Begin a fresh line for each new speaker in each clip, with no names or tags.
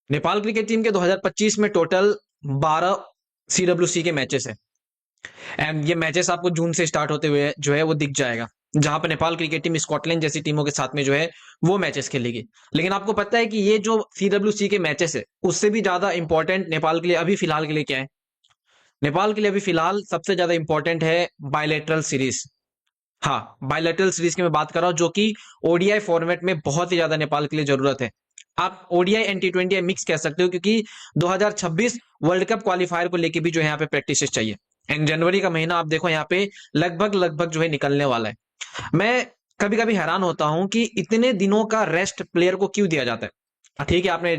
Nepal cricket team के 2025 में total 12 CWC के मैचेस है। एंड ये मैचेस आपको जून से स्टार्ट होते हुए जो है वो दिख जाएगा, जहां पर नेपाल क्रिकेट टीम स्कॉटलैंड जैसी टीमों के साथ में जो है वो मैचेस खेलेगी। लेकिन आपको पता है कि ये जो सीडब्ल्यूसी के मैचेस है उससे भी ज्यादा इंपॉर्टेंट नेपाल के लिए अभी फिलहाल के लिए क्या है? नेपाल के लिए अभी फिलहाल सबसे ज्यादा इंपॉर्टेंट है बायलैटरल सीरीज। हाँ, बायलैटरल सीरीज की मैं बात कर रहा हूं, जो कि ओडीआई फॉर्मेट में बहुत ही ज्यादा नेपाल के लिए जरूरत है। आप ओडीआई एंड टी20 मिक्स कह सकते हो, क्योंकि 2026 वर्ल्ड कप क्वालिफायर को लेके भी जो है यहाँ पे प्रैक्टिस चाहिए। एंड जनवरी का महीना आप देखो यहाँ पे लगभग लगभग जो है निकलने वाला है। मैं कभी कभी हैरान होता हूं कि इतने दिनों का रेस्ट प्लेयर को क्यों दिया जाता है। ठीक है, आपने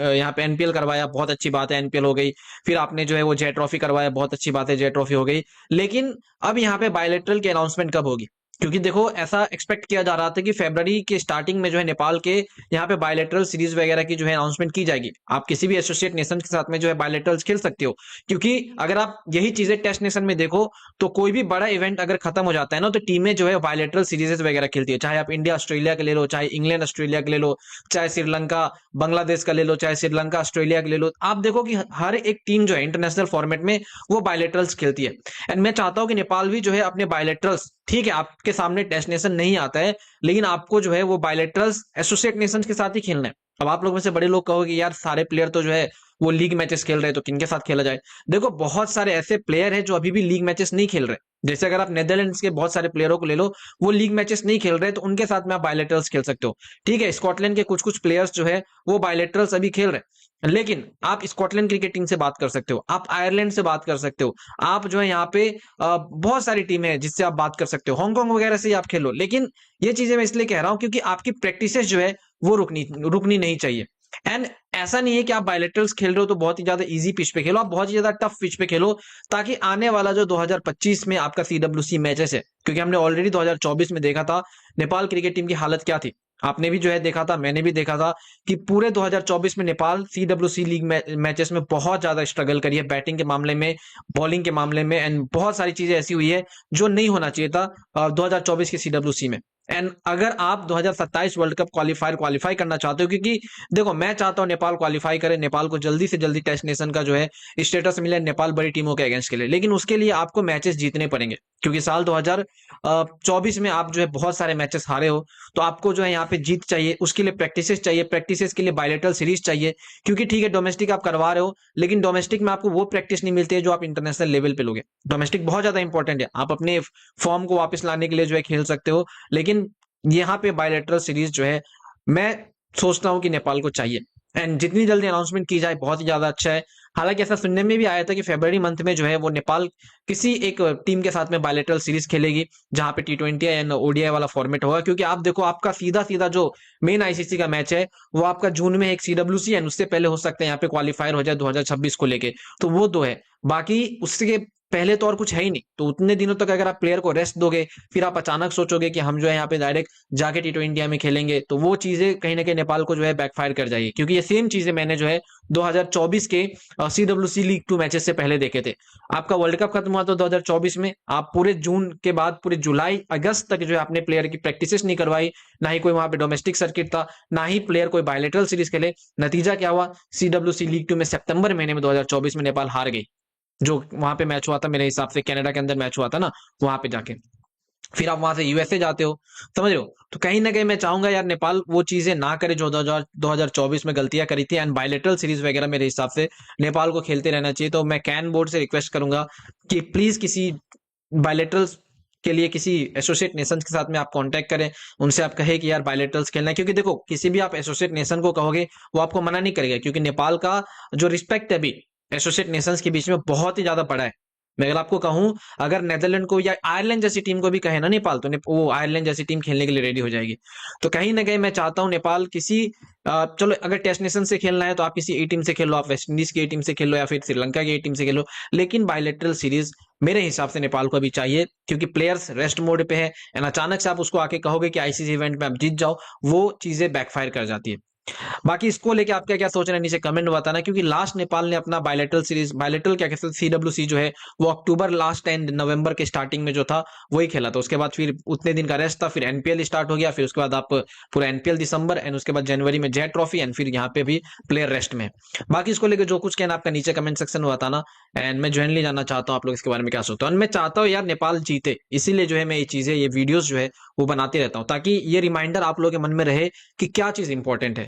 यहाँ पे एनपीएल करवाया, बहुत अच्छी बात है, एनपीएल हो गई। फिर आपने जो है वो जे ट्रॉफी करवाया, बहुत अच्छी बात है, जे ट्रॉफी हो गई। लेकिन अब यहाँ पे बायलेटरल की अनाउंसमेंट कब होगी? क्योंकि देखो ऐसा एक्सपेक्ट किया जा रहा था कि फरवरी के स्टार्टिंग में जो है नेपाल के यहाँ पे बायलेटरल सीरीज वगैरह की जो है अनाउंसमेंट की जाएगी। आप किसी भी एसोसिएट नेशन के साथ में जो है बायलेटरल्स खेल सकते हो, क्योंकि अगर आप यही चीजें टेस्ट नेशन में देखो तो कोई भी बड़ा इवेंट अगर खत्म हो जाता है ना, तो टीमें जो है बायलेटरल सीरीजेस वगैरह खेलती है। चाहे आप इंडिया ऑस्ट्रेलिया के ले लो, चाहे इंग्लैंड ऑस्ट्रेलिया के ले लो, चाहे श्रीलंका बांग्लादेश का ले लो, चाहे श्रीलंका ऑस्ट्रेलिया के ले लो। आप देखो कि हर एक टीम जो है इंटरनेशनल फॉर्मेट में वो बायलेटरल्स खेलती है। एंड मैं चाहता हूं कि नेपाल भी जो है अपने बायलेटरल्स, ठीक है आपके सामने टेस्ट नेशन नहीं आता है, लेकिन आपको जो है वो बायलेटरल्स एसोसिएट नेशंस के साथ ही खेलना है। अब आप लोग में से बड़े लोग कहोगे यार सारे प्लेयर तो जो है वो लीग मैचेस खेल रहे हैं, तो किनके साथ खेला जाए? देखो बहुत सारे ऐसे प्लेयर हैं जो अभी भी लीग मैचेस नहीं खेल रहे। जैसे अगर आप नेदरलैंड्स के बहुत सारे प्लेयरों को ले लो, वो लीग मैचेस नहीं खेल रहे, तो उनके साथ में आप बायलेटरल्स खेल सकते हो। ठीक है, स्कॉटलैंड के कुछ कुछ प्लेयर्स जो है वो बायलेटरल्स अभी खेल रहे हैं, लेकिन आप स्कॉटलैंड क्रिकेट टीम से बात कर सकते हो, आप आयरलैंड से बात कर सकते हो, आप जो है यहाँ पे बहुत सारी टीमें हैं जिससे आप बात कर सकते हो, हांगकांग वगैरह से आप खेलो। लेकिन ये चीजें मैं इसलिए कह रहा हूं क्योंकि आपकी प्रैक्टिसेस जो है वो रुकनी नहीं चाहिए। एंड ऐसा नहीं है कि आप बायलेटरल्स खेल रहे हो तो बहुत ही ज्यादा इजी पिच पे खेलो, आप बहुत ही ज्यादा टफ पिच पे खेलो, ताकि आने वाला जो 2025 में आपका सीडब्ल्यूसी मैचेस है, क्योंकि हमने ऑलरेडी 2024 में देखा था नेपाल क्रिकेट टीम की हालत क्या थी। आपने भी जो है देखा था, मैंने भी देखा था कि पूरे 2024 में नेपाल सीडब्ल्यूसी लीग मैचेस में बहुत ज्यादा स्ट्रगल करी है, बैटिंग के मामले में, बॉलिंग के मामले में। एंड बहुत सारी चीजें ऐसी हुई है जो नहीं होना चाहिए था 2024 के सीडब्ल्यूसी में। एंड अगर आप 2027 वर्ल्ड कप क्वालिफाई करना चाहते हो, क्योंकि देखो मैं चाहता हूं नेपाल क्वालिफाई करे, नेपाल को जल्दी से जल्दी टेस्ट नेशन का जो है स्टेटस मिले नेपाल बड़ी टीमों के अगेंस्ट के लिए, लेकिन उसके लिए आपको मैचेस जीतने पड़ेंगे। क्योंकि साल 2024 में आप जो है बहुत सारे मैचेस हारे हो, तो आपको जो है यहाँ पे जीत चाहिए, उसके लिए प्रैक्टिसेस चाहिए, प्रैक्टिसेस के लिए बायलेटरल सीरीज चाहिए। क्योंकि ठीक है डोमेस्टिक आप करवा रहे हो, लेकिन डोमेस्टिक में आपको वो प्रैक्टिस नहीं मिलती है जो आप इंटरनेशनल लेवल पे लोगे। डोमेस्टिक बहुत ज्यादा इंपॉर्टेंट है, आप अपने फॉर्म को वापस लाने के लिए जो है खेल सकते हो, लेकिन यहाँ पे बायलेटरल सीरीज जो है मैं सोचता हूं कि नेपाल को चाहिए। एंड जितनी जल्दी अनाउंसमेंट की जाए बहुत ही ज्यादा अच्छा है। हालांकि ऐसा सुनने में भी आया था कि फरवरी मंथ में जो है वो नेपाल किसी एक टीम के साथ में बायलेटरल सीरीज खेलेगी, जहां पे टी20 एंड ओडीआई वाला फॉर्मेट होगा। क्योंकि आप देखो आपका सीधा सीधा जो मेन आईसीसी का मैच है वो आपका जून में एक सीडब्ल्यूसी एंड उससे पहले हो सकता है यहाँ पे क्वालिफायर हो जाए 2026 को लेके, तो वो दो है। बाकी उसके पहले तो और कुछ है ही नहीं। तो उतने दिनों तक अगर आप प्लेयर को रेस्ट दोगे, फिर आप अचानक सोचोगे कि हम जो है यहाँ पे डायरेक्ट जाके टी20 में खेलेंगे, तो वो चीजें कहीं ना कहीं नेपाल को जो है बैकफायर कर जाएगी। क्योंकि ये सेम चीजें मैंने जो है 2024 के सीडब्ल्यूसी लीग 2 मैचेस से पहले देखे थे। आपका वर्ल्ड कप खत्म हुआ था 2024 में, आप पूरे जून के बाद पूरे जुलाई अगस्त तक जो है अपने प्लेयर की प्रैक्टिस नहीं करवाई, ना ही कोई वहां पे डोमेस्टिक सर्किट था, ना ही प्लेयर कोई बायलेटरल सीरीज खेले। नतीजा क्या हुआ? सीडब्ल्यूसी लीग 2 में सितंबर महीने में 2024 में नेपाल हार गई। जो वहां पे मैच हुआ था मेरे हिसाब से कनाडा के अंदर मैच हुआ था ना, वहां पे जाके फिर आप वहां से यूएसए जाते हो, समझ रहे हो? तो कहीं ना कहीं मैं चाहूंगा यार नेपाल वो चीजें ना करे जो 2024 में गलतियां करी थी। एंड बायलेटरल सीरीज वगैरह मेरे हिसाब से नेपाल को खेलते रहना चाहिए। तो मैं कैन बोर्ड से रिक्वेस्ट करूंगा कि प्लीज किसी बायलेटरल के लिए किसी एसोसिएट नेशन के साथ में आप कांटेक्ट करें, उनसे आप कहें कि यार बायलेटरल्स खेलना है। क्योंकि देखो किसी भी आप एसोसिएट नेशन को कहोगे वो आपको मना नहीं करेगा, क्योंकि नेपाल का जो रिस्पेक्ट है अभी एसोसिएट नेशंस के बीच में बहुत ही ज्यादा बड़ा है। मैं अगर आपको कहूं, अगर नेदरलैंड को या आयरलैंड जैसी टीम को भी कहे ना नेपाल, तो वो आयरलैंड जैसी टीम खेलने के लिए रेडी हो जाएगी। तो कहीं ना कहीं मैं चाहता हूं नेपाल किसी चलो अगर टेस्ट नेशन से खेलना है तो आप किसी ए टीम से खेलो, आप वेस्ट इंडीज की ए टीम से खेलो या फिर श्रीलंका की ए टीम से खेलो, लेकिन बायलेटरल सीरीज मेरे हिसाब से नेपाल को अभी चाहिए। क्योंकि प्लेयर्स रेस्ट मोड पे है, एंड अचानक से आप उसको आके कहोगे कि आईसीसी इवेंट में आप जीत जाओ, वो चीजें बैकफायर कर जाती है। बाकी इसको लेके आपका क्या सोच रहे हैं नीचे कमेंट में बताना, क्योंकि लास्ट नेपाल ने अपना बायलेटरल सीरीज, बायलेटरल क्या कहते हैं, CWC जो है वो अक्टूबर लास्ट एंड नवंबर के स्टार्टिंग में जो था वही खेला था। उसके बाद फिर उतने दिन का रेस्ट था, फिर एनपीएल स्टार्ट हो गया, फिर उसके बाद आप पूरा एनपीएल दिसंबर एंड उसके बाद जनवरी में जेट ट्रॉफी एंड फिर यहाँ पे भी प्लेयर रेस्ट में। बाकी इसको लेकर जो कुछ कहना आपका नीचे कमेंट सेक्शन में बताना। एंड मैं जेनुइनली जानना चाहता हूँ आप लोग इसके बारे में क्या सोचते हो। मैं चाहता हूँ यार नेपाल जीते, इसीलिए जो है मैं ये चीजें, ये वीडियोस जो है वो बनाते रहता हूँ, ताकि ये रिमाइंडर आप लोगों के मन में रहे कि क्या चीज इंपॉर्टेंट है।